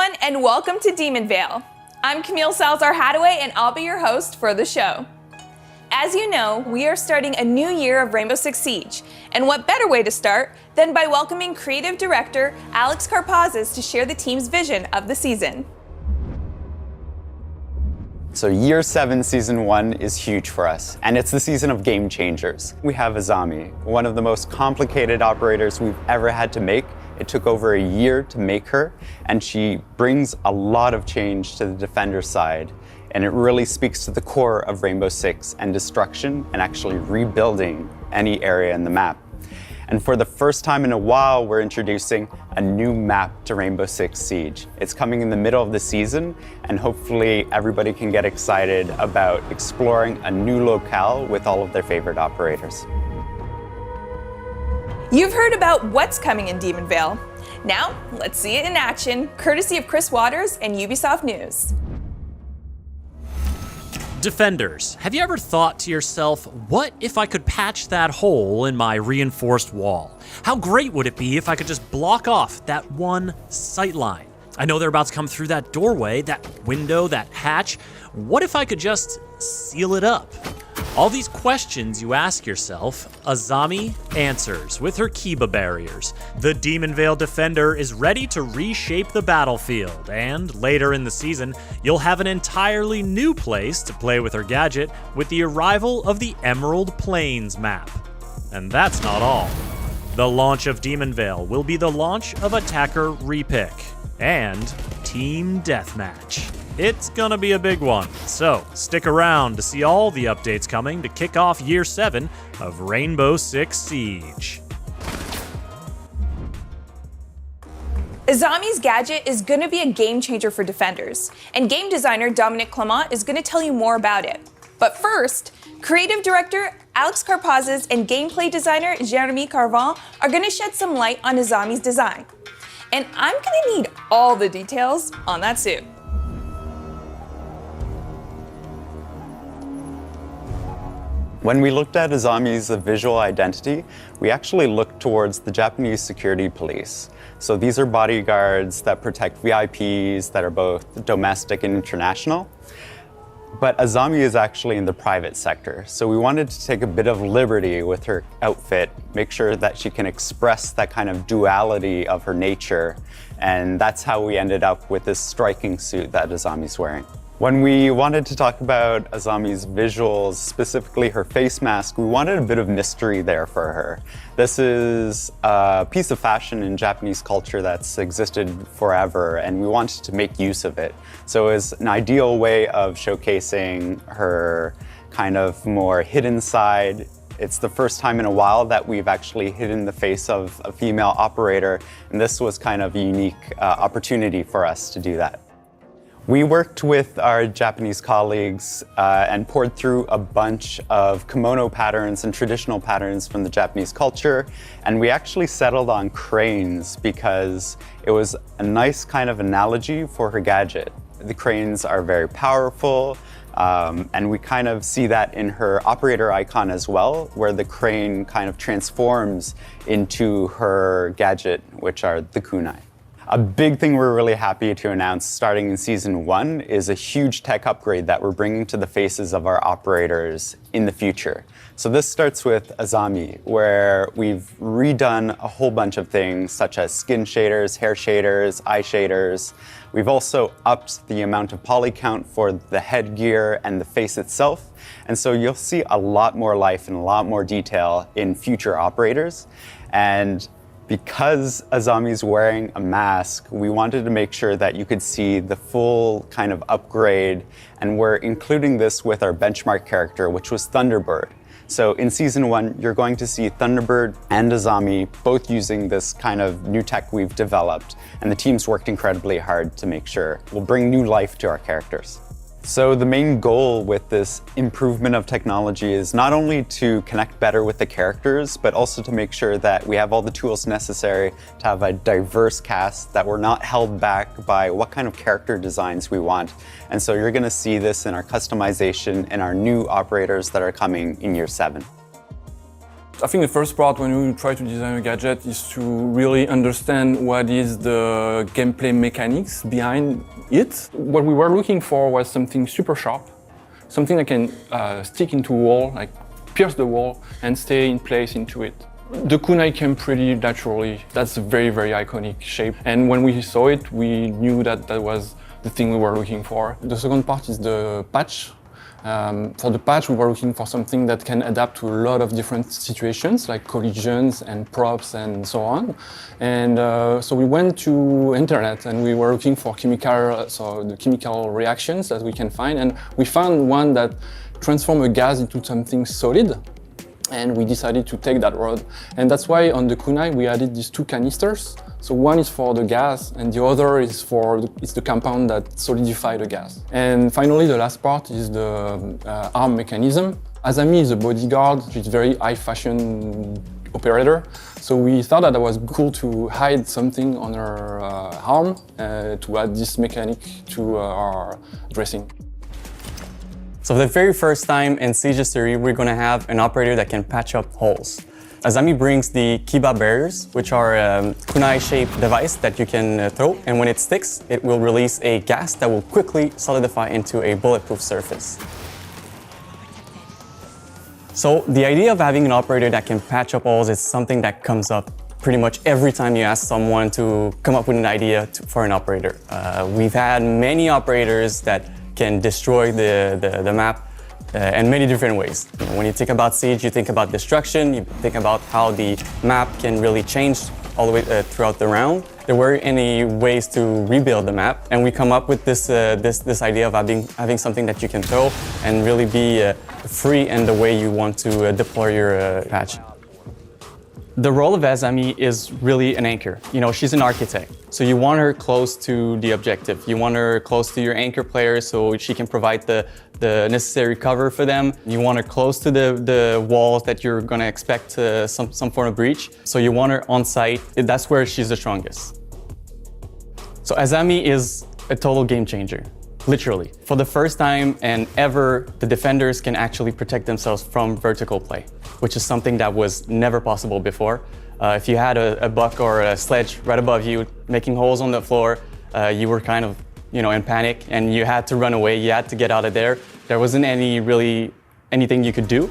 everyone, and welcome to Demon Vale. I'm Camille Salazar-Hattaway, and I'll be your host for the show. As you know, we are starting a new year of Rainbow Six Siege, and what better way to start than by welcoming creative director Alex Karpazis to share the team's vision of the season. So year 7, season 1 is huge for us, and it's the season of game changers. We have Azami, one of the most complicated operators we've ever had to make. It took over a year to make her, and she brings a lot of change to the defender side. And it really speaks to the core of Rainbow Six and destruction and actually rebuilding any area in the map. And for the first time in a while, we're introducing a new map to Rainbow Six Siege. It's coming in the middle of the season, and hopefully everybody can get excited about exploring a new locale with all of their favorite operators. You've heard about what's coming in Demon Vale. Now, let's see it in action, courtesy of Chris Waters and Ubisoft News. Defenders, have you ever thought to yourself, what if I could patch that hole in my reinforced wall? How great would it be if I could just block off that one sight line? I know they're about to come through that doorway, that window, that hatch. What if I could just seal it up? All these questions you ask yourself, Azami answers with her Kiba barriers. The Demon Vale Defender is ready to reshape the battlefield, and later in the season, you'll have an entirely new place to play with her gadget with the arrival of the Emerald Plains map. And that's not all. The launch of Demon Vale will be the launch of Attacker Repick and Team Deathmatch. It's gonna be a big one, so stick around to see all the updates coming to kick off year 7 of Rainbow Six Siege. Azami's gadget is going to be a game changer for defenders, and game designer Dominic Clement is going to tell you more about it. But first, creative director Alex Karpazis and gameplay designer Jeremy Carvan are going to shed some light on Azami's design. And I'm going to need all the details on that suit. When we looked at Azami's visual identity, we actually looked towards the Japanese security police. So these are bodyguards that protect VIPs that are both domestic and international. But Azami is actually in the private sector. So we wanted to take a bit of liberty with her outfit, make sure that she can express that kind of duality of her nature. And that's how we ended up with this striking suit that Azami's wearing. When we wanted to talk about Azami's visuals, specifically her face mask, we wanted a bit of mystery there for her. This is a piece of fashion in Japanese culture that's existed forever, and we wanted to make use of it. So it was an ideal way of showcasing her kind of more hidden side. It's the first time in a while that we've actually hidden the face of a female operator, and this was kind of a unique opportunity for us to do that. We worked with our Japanese colleagues and poured through a bunch of kimono patterns and traditional patterns from the Japanese culture, and we actually settled on cranes because it was a nice kind of analogy for her gadget. The cranes are very powerful, and we kind of see that in her operator icon as well, where the crane kind of transforms into her gadget, which are the kunai. A big thing we're really happy to announce starting in season 1 is a huge tech upgrade that we're bringing to the faces of our operators in the future. So this starts with Azami, where we've redone a whole bunch of things such as skin shaders, hair shaders, eye shaders. We've also upped the amount of poly count for the headgear and the face itself. And so you'll see a lot more life and a lot more detail in future operators. And because Azami's wearing a mask, we wanted to make sure that you could see the full kind of upgrade, and we're including this with our benchmark character, which was Thunderbird. So in season 1, you're going to see Thunderbird and Azami both using this kind of new tech we've developed, and the team's worked incredibly hard to make sure we'll bring new life to our characters. So the main goal with this improvement of technology is not only to connect better with the characters, but also to make sure that we have all the tools necessary to have a diverse cast, that we're not held back by what kind of character designs we want. And so you're going to see this in our customization and our new operators that are coming in year 7. I think the first part when we try to design a gadget is to really understand what is the gameplay mechanics behind it. What we were looking for was something super sharp, something that can stick into a wall, like pierce the wall and stay in place into it. The kunai came pretty naturally. That's a very, very iconic shape. And when we saw it, we knew that that was the thing we were looking for. The second part is the patch. For the patch, we were looking for something that can adapt to a lot of different situations, like collisions and props and so on. And so we went to internet and we were looking for the chemical reactions that we can find. And we found one that transformed a gas into something solid. And we decided to take that road. And that's why on the kunai we added these two canisters. So one is for the gas and the other is the compound that solidifies the gas. And finally the last part is the arm mechanism. Azami is a bodyguard, she's a very high fashion operator. So we thought that it was cool to hide something on her arm to add this mechanic to our dressing. So for the very first time in Siege history, we're going to have an operator that can patch up holes. Azami brings the kiba barriers, which are a kunai-shaped device that you can throw, and when it sticks, it will release a gas that will quickly solidify into a bulletproof surface. So the idea of having an operator that can patch up holes is something that comes up pretty much every time you ask someone to come up with an idea for an operator. We've had many operators that can destroy the map in many different ways. You know, when you think about Siege, you think about destruction, you think about how the map can really change all the way throughout the round. There weren't any ways to rebuild the map, and we come up with this idea of having something that you can throw and really be free in the way you want to deploy your patch. The role of Azami is really an anchor. You know, she's an architect, so you want her close to the objective. You want her close to your anchor players so she can provide the necessary cover for them. You want her close to the walls that you're gonna expect some form of breach. So you want her on site. That's where she's the strongest. So Azami is a total game changer. Literally. For the first time and ever, the defenders can actually protect themselves from vertical play, which is something that was never possible before. If you had a buck or a sledge right above you, making holes on the floor, you were kind of, in panic and you had to run away, you had to get out of there. There wasn't anything you could do,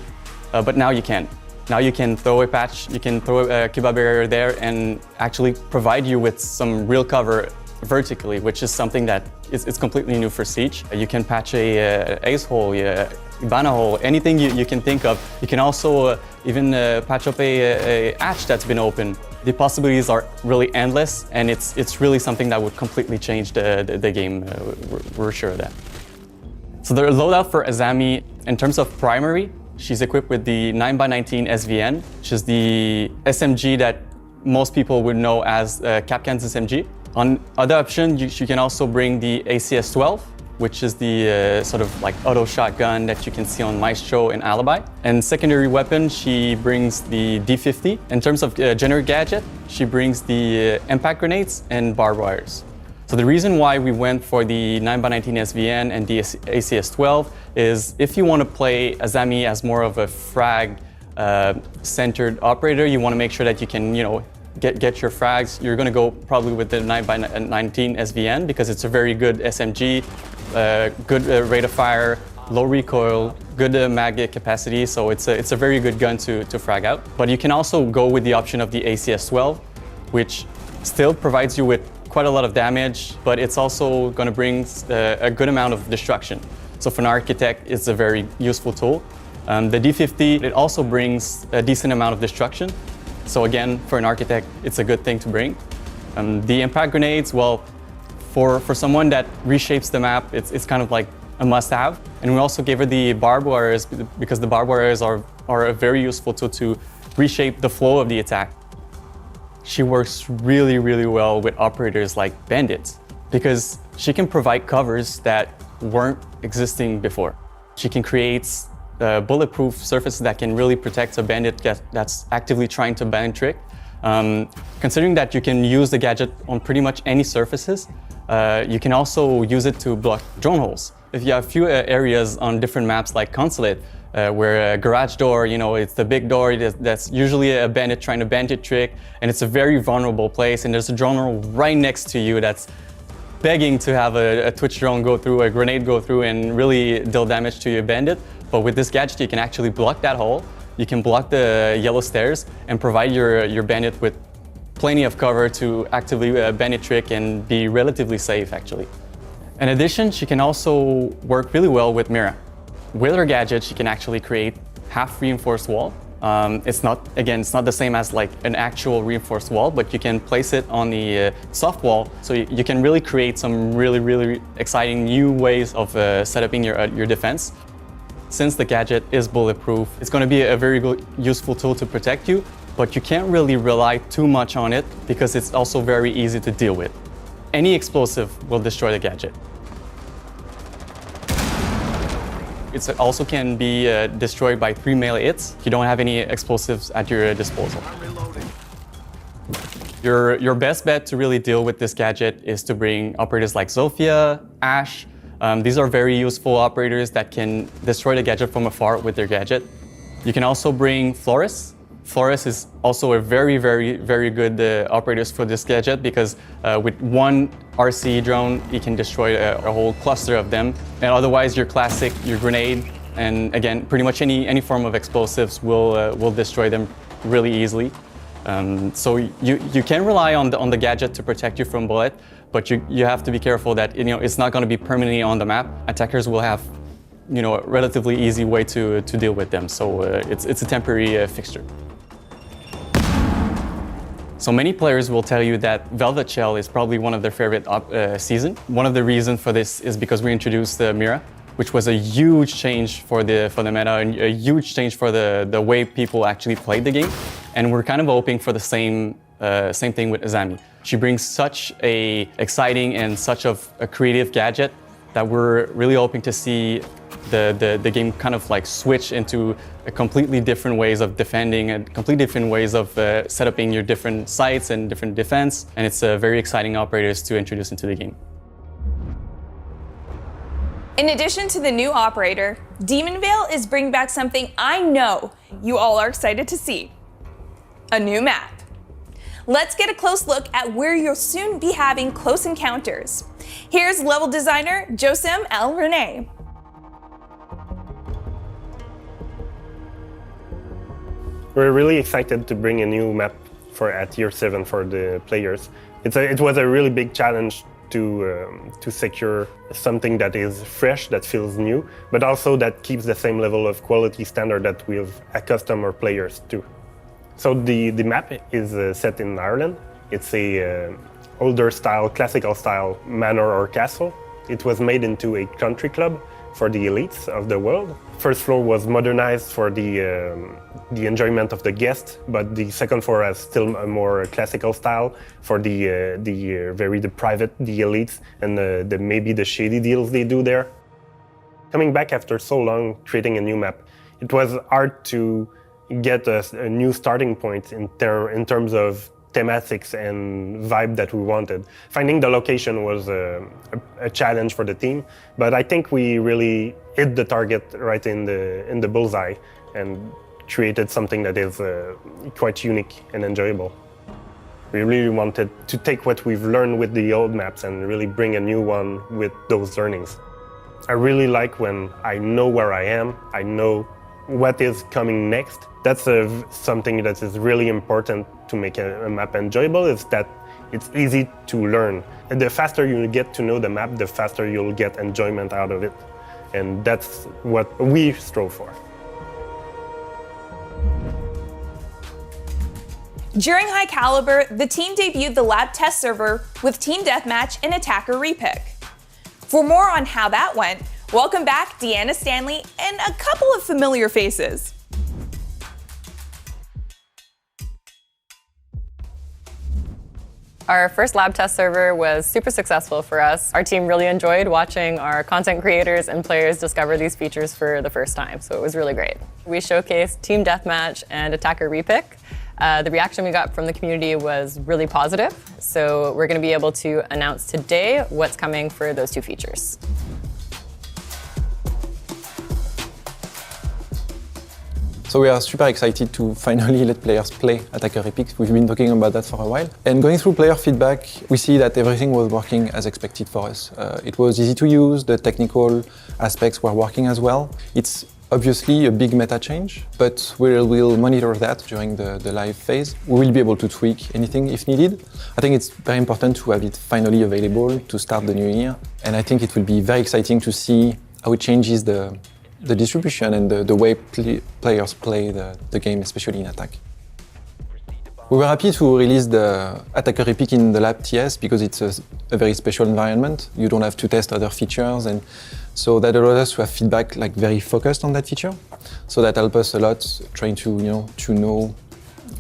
but now you can. Now you can throw a patch, you can throw a kiba barrier there and actually provide you with some real cover vertically, which is something that is completely new for Siege. You can patch a ace hole, Ibana hole, anything you can think of. You can also even patch up a hatch that's been opened. The possibilities are really endless, and it's really something that would completely change the game. We're sure of that. So the loadout for Azami, in terms of primary, she's equipped with the 9x19 SVN, which is the SMG that most people would know as Capcan's SMG. On other option, you can also bring the ACS-12, which is the sort of like auto shotgun that you can see on Maestro and Alibi. And secondary weapon, she brings the D50. In terms of generic gadget, she brings the impact grenades and barbed wires. So the reason why we went for the 9x19 SVN and the ACS-12 is if you want to play Azami as more of a frag centered operator, you want to make sure that you can, get your frags. You're going to go probably with the 9x19 SVN because it's a very good SMG, good rate of fire, low recoil, good mag capacity, so it's a very good gun to frag out. But you can also go with the option of the ACS-12, which still provides you with quite a lot of damage, but it's also going to bring a good amount of destruction. So for an architect, it's a very useful tool. The D50, it also brings a decent amount of destruction. So again, for an architect, it's a good thing to bring. The impact grenades, well, for someone that reshapes the map, it's kind of like a must-have. And we also gave her the barbed wires because the barbed wires are a very useful tool to reshape the flow of the attack. She works really, really well with operators like bandits because she can provide covers that weren't existing before. She can create bulletproof surface that can really protect a bandit that's actively trying to ban trick. Considering that you can use the gadget on pretty much any surfaces, you can also use it to block drone holes. If you have few areas on different maps like Consulate, where a garage door, it's the big door that's usually a bandit trying to bandit trick, and it's a very vulnerable place, and there's a drone right next to you that's begging to have a twitch drone go through, a grenade go through, and really deal damage to your bandit. But with this gadget, you can actually block that hole, you can block the yellow stairs, and provide your bandit with plenty of cover to actively bandit trick and be relatively safe, actually. In addition, she can also work really well with Mira. With her gadget, she can actually create half reinforced wall. It's not the same as like an actual reinforced wall, but you can place it on the soft wall, so you can really create some really exciting new ways of setting your defense. Since the gadget is bulletproof, it's going to be a very good, useful tool to protect you, but you can't really rely too much on it because it's also very easy to deal with. Any explosive will destroy the gadget. It also can be destroyed by 3 melee hits if you don't have any explosives at your disposal. Your best bet to really deal with this gadget is to bring operators like Zofia, Ash. These are very useful operators that can destroy the gadget from afar with their gadget. You can also bring Flores. Flores is also a very good operator for this gadget because with one RC drone, you can destroy a whole cluster of them. And otherwise, your classic, your grenade, and again, pretty much any form of explosives will destroy them really easily. So you can rely on the gadget to protect you from bullet, but you have to be careful that it's not going to be permanently on the map. Attackers will have a relatively easy way to deal with them. So it's a temporary fixture. So many players will tell you that Velvet Shell is probably one of their favorite season. One of the reasons for this is because we introduced Mira, which was a huge change for the meta and a huge change for the way people actually played the game. And we're kind of hoping for the same thing with Azami. She brings such a exciting and such of a creative gadget that we're really hoping to see the game kind of like switch into a completely different ways of defending and completely different ways of setting your different sites and different defense. And it's very exciting operators to introduce into the game. In addition to the new operator, Demon Veil is bringing back something I know you all are excited to see. A new map. Let's get a close look at where you'll soon be having close encounters. Here's level designer Josem El Rene. We're really excited to bring a new map at Year 7 for the players. It was a really big challenge to secure something that is fresh, that feels new, but also that keeps the same level of quality standard that we've accustomed our players to. So the map is set in Ireland. It's a older style, classical style manor or castle. It was made into a country club for the elites of the world. First floor was modernized for the enjoyment of the guests, but the second floor has still a more classical style for the private, the elites, and maybe the shady deals they do there. Coming back after so long, creating a new map, it was hard to get a new starting point in terms of thematics and vibe that we wanted. Finding the location was a challenge for the team, but I think we really hit the target right in the bullseye and created something that is quite unique and enjoyable. We really wanted to take what we've learned with the old maps and really bring a new one with those learnings. I really like when I know where I am, I know what is coming next. That's something that is really important to make a map enjoyable, is that it's easy to learn. And the faster you get to know the map, the faster you'll get enjoyment out of it. And that's what we strove for. During High Caliber, the team debuted the lab test server with Team Deathmatch and Attacker Repick. For more on how that went, welcome back Deanna Stanley and a couple of familiar faces. Our first lab test server was super successful for us. Our team really enjoyed watching our content creators and players discover these features for the first time, so it was really great. We showcased Team Deathmatch and Attacker Repick. The reaction we got from the community was really positive, so we're going to be able to announce today what's coming for those two features. So we are super excited to finally let players play Attacker Epic. We've been talking about that for a while. And going through player feedback, we see that everything was working as expected for us. It was easy to use, the technical aspects were working as well. It's obviously a big meta change, but we'll monitor that during the live phase. We will be able to tweak anything if needed. I think it's very important to have it finally available to start the new year. And I think it will be very exciting to see how it changes the distribution and the way players play the game, especially in attack. We were happy to release the Attacker Epic in the lab TS because it's a very special environment. You don't have to test other features, and so that allowed us to have feedback like very focused on that feature. So that helped us a lot trying to know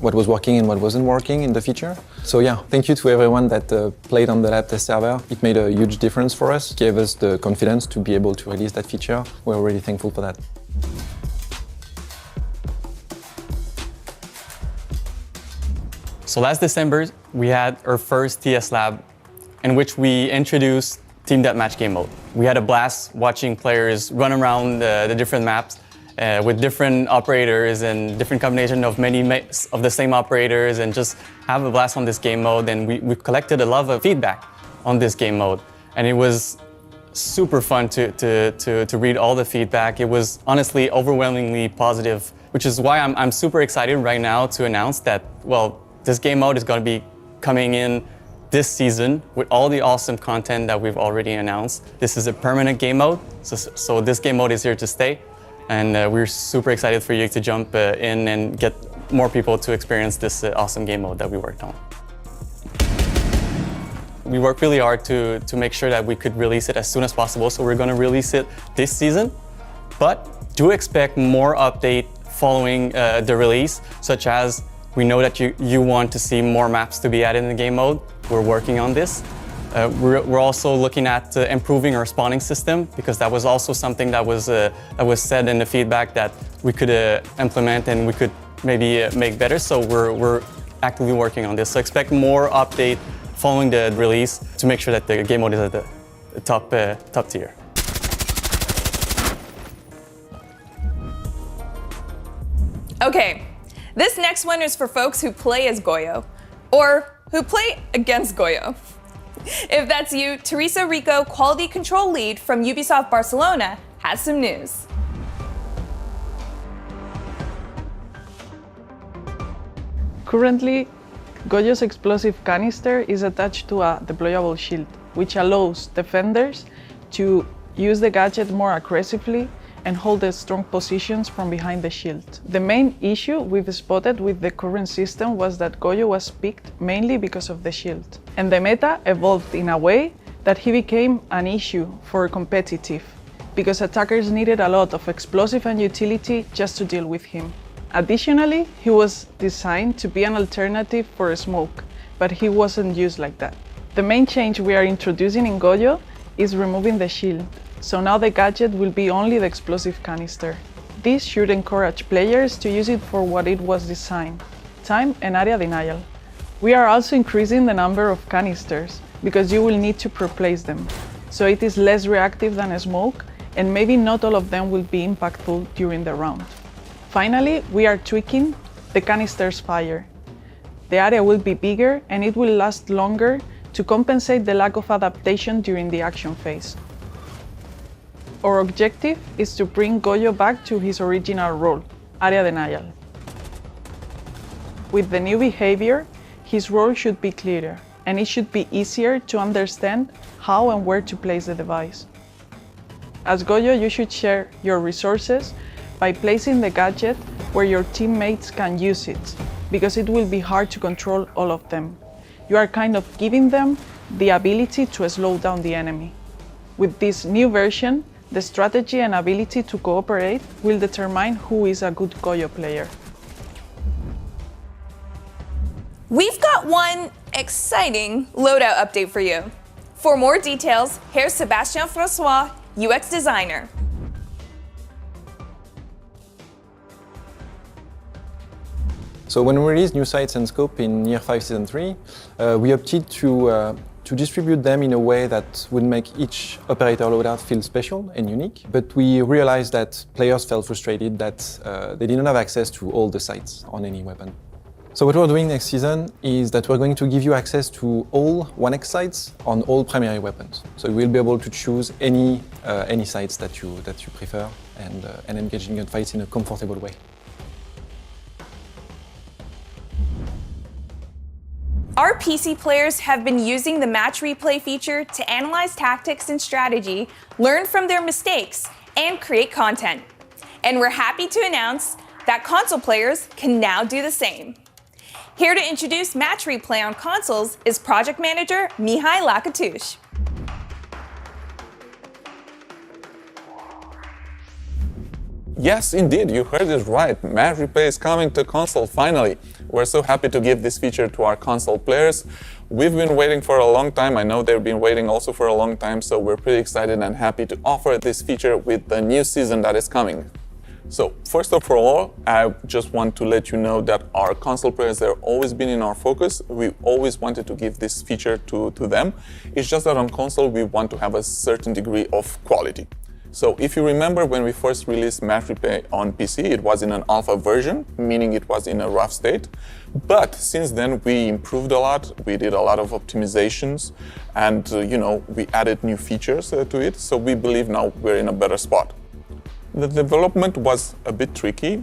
what was working and what wasn't working in the feature. So yeah, thank you to everyone that played on the lab test server. It made a huge difference for us, gave us the confidence to be able to release that feature. We're really thankful for that. So last December, we had our first TS Lab in which we introduced Team Deathmatch game mode. We had a blast watching players run around the different maps with different operators and different combination of many of the same operators, and just have a blast on this game mode. And we collected a lot of feedback on this game mode. And it was super fun to read all the feedback. It was honestly overwhelmingly positive, which is why I'm super excited right now to announce that, well, this game mode is going to be coming in this season with all the awesome content that we've already announced. This is a permanent game mode, so this game mode is here to stay. And we're super excited for you to jump in and get more people to experience this awesome game mode that we worked on. We worked really hard to make sure that we could release it as soon as possible, so we're going to release it this season. But do expect more update following the release, such as we know that you want to see more maps to be added in the game mode. We're working on this. We're also looking at improving our spawning system, because that was also something that was said in the feedback that we could implement and we could maybe make better. So we're actively working on this. So expect more update following the release to make sure that the game mode is at the top tier. Okay, this next one is for folks who play as Goyo, or who play against Goyo. If that's you, Teresa Rico, Quality Control Lead from Ubisoft Barcelona, has some news. Currently, Goyo's explosive canister is attached to a deployable shield, which allows defenders to use the gadget more aggressively and hold the strong positions from behind the shield. The main issue we've spotted with the current system was that Goyo was picked mainly because of the shield. And the meta evolved in a way that he became an issue for competitive, because attackers needed a lot of explosive and utility just to deal with him. Additionally, he was designed to be an alternative for smoke, but he wasn't used like that. The main change we are introducing in Goyo is removing the shield. So now the gadget will be only the explosive canister. This should encourage players to use it for what it was designed: time and area denial. We are also increasing the number of canisters, because you will need to replace them. So it is less reactive than a smoke, and maybe not all of them will be impactful during the round. Finally, we are tweaking the canister's fire. The area will be bigger and it will last longer to compensate the lack of adaptation during the action phase. Our objective is to bring Goyo back to his original role, area denial. With the new behavior, his role should be clearer, and it should be easier to understand how and where to place the device. As Goyo, you should share your resources by placing the gadget where your teammates can use it, because it will be hard to control all of them. You are kind of giving them the ability to slow down the enemy. With this new version, the strategy and ability to cooperate will determine who is a good Goyo player. We've got one exciting loadout update for you. For more details, here's Sébastien François, UX designer. So when we released new sights and scope in Year 5 Season 3, we opted to to distribute them in a way that would make each operator loadout feel special and unique. But we realized that players felt frustrated that they didn't have access to all the sights on any weapon. So what we're doing next season is that we're going to give you access to all 1x sights on all primary weapons. So you will be able to choose any sights that you prefer and engage in gunfights in a comfortable way. Our PC players have been using the match replay feature to analyze tactics and strategy, learn from their mistakes, and create content. And we're happy to announce that console players can now do the same. Here to introduce match replay on consoles is project manager Mihai Lakatush. Yes, indeed, you heard it right. Match replay is coming to console finally. We're so happy to give this feature to our console players. We've been waiting for a long time. I know they've been waiting also for a long time, so we're pretty excited and happy to offer this feature with the new season that is coming. So first of all, I just want to let you know that our console players have always been in our focus. We always wanted to give this feature to them. It's just that on console, we want to have a certain degree of quality. So if you remember when we first released Match Replay on PC, it was in an alpha version, meaning it was in a rough state. But since then, we improved a lot. We did a lot of optimizations and, we added new features to it. So we believe now we're in a better spot. The development was a bit tricky,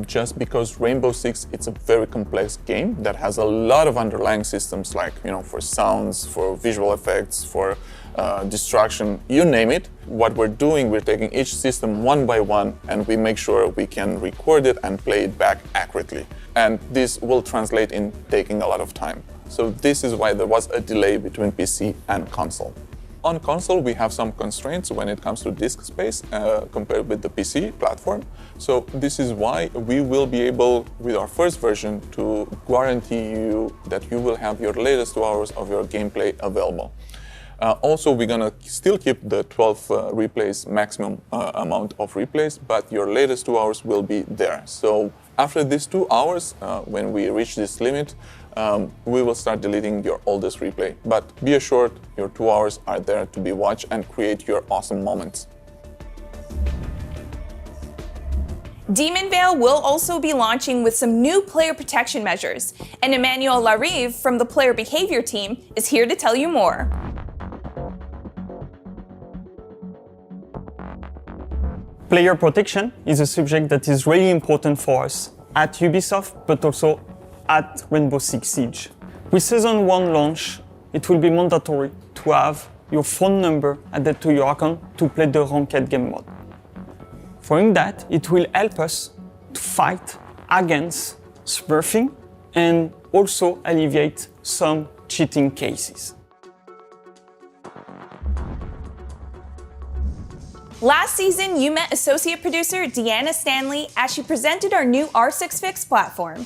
just because Rainbow Six, it's a very complex game that has a lot of underlying systems like, for sounds, for visual effects, for distraction, you name it. What we're doing, we're taking each system one by one and we make sure we can record it and play it back accurately. And this will translate in taking a lot of time. So this is why there was a delay between PC and console. On console, we have some constraints when it comes to disk space compared with the PC platform. So this is why we will be able, with our first version, to guarantee you that you will have your latest 2 hours of your gameplay available. Also, we're gonna still keep the 12 replays maximum amount of replays, but your latest 2 hours will be there. So after these 2 hours, when we reach this limit, we will start deleting your oldest replay. But be assured, your 2 hours are there to be watched and create your awesome moments. Demon Veil will also be launching with some new player protection measures, and Emmanuel Larive from the player behavior team is here to tell you more. Player protection is a subject that is really important for us at Ubisoft, but also at Rainbow Six Siege. With Season 1 launch, it will be mandatory to have your phone number added to your account to play the ranked game mode. Following that, it will help us to fight against smurfing and also alleviate some cheating cases. Last season, you met associate producer Deanna Stanley as she presented our new R6 Fix platform.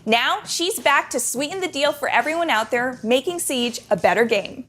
Now, she's back to sweeten the deal for everyone out there, making Siege a better game.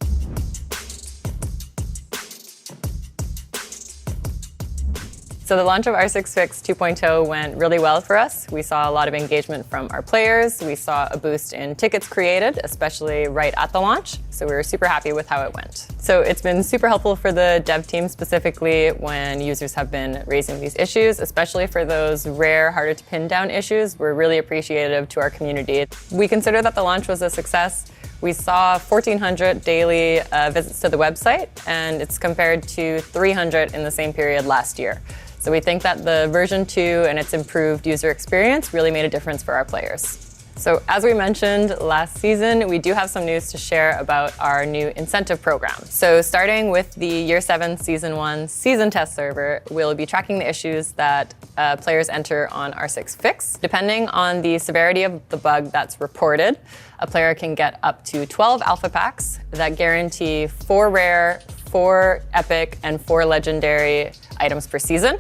So the launch of R6 Fix 2.0 went really well for us. We saw a lot of engagement from our players. We saw a boost in tickets created, especially right at the launch. So we were super happy with how it went. So it's been super helpful for the dev team, specifically when users have been raising these issues, especially for those rare, harder to pin down issues. We're really appreciative to our community. We consider that the launch was a success. We saw 1,400 daily visits to the website, and it's compared to 300 in the same period last year. So we think that the version 2 and its improved user experience really made a difference for our players. So as we mentioned last season, we do have some news to share about our new incentive program. So starting with the Year 7 Season 1 season test server, we'll be tracking the issues that players enter on R6 Fix. Depending on the severity of the bug that's reported, a player can get up to 12 alpha packs that guarantee 4 rare, 4 epic, and 4 legendary items per season.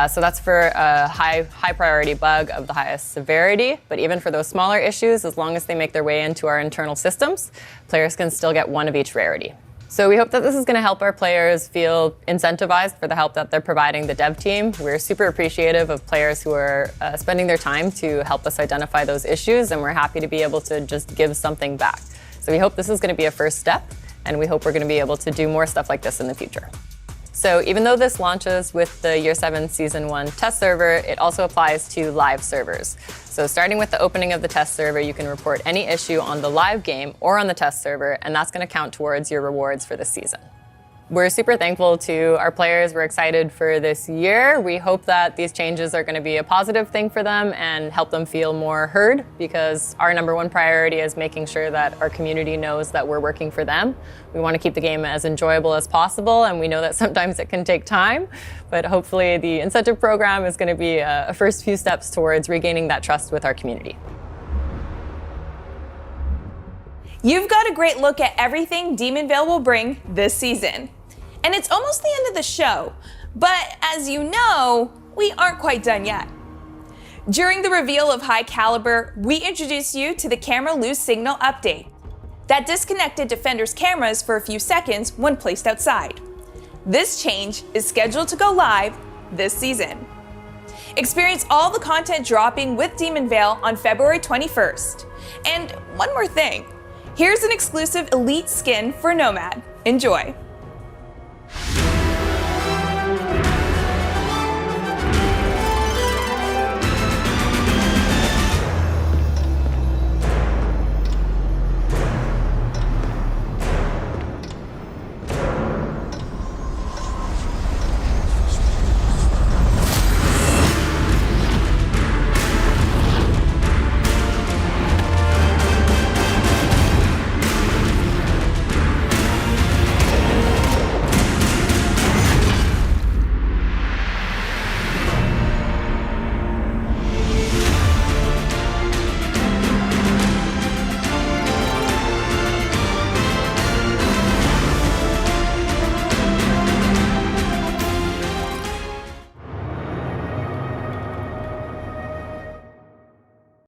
So that's for a high priority bug of the highest severity, but even for those smaller issues, as long as they make their way into our internal systems, players can still get 1 of each rarity. So we hope that this is going to help our players feel incentivized for the help that they're providing the dev team. We're super appreciative of players who are spending their time to help us identify those issues, and we're happy to be able to just give something back. So we hope this is going to be a first step, and we hope we're going to be able to do more stuff like this in the future. So even though this launches with the Year 7 Season 1 test server, it also applies to live servers. So starting with the opening of the test server, you can report any issue on the live game or on the test server, and that's going to count towards your rewards for this season. We're super thankful to our players. We're excited for this year. We hope that these changes are going to be a positive thing for them and help them feel more heard, because our #1 priority is making sure that our community knows that we're working for them. We want to keep the game as enjoyable as possible, and we know that sometimes it can take time, but hopefully the incentive program is going to be a first few steps towards regaining that trust with our community. You've got a great look at everything Demonvale will bring this season. And it's almost the end of the show, but as you know, we aren't quite done yet. During the reveal of High Caliber, we introduced you to the camera lose signal update that disconnected defenders' cameras for a few seconds when placed outside. This change is scheduled to go live this season. Experience all the content dropping with Demonvale on February 21st. And one more thing, here's an exclusive elite skin for Nomad. Enjoy.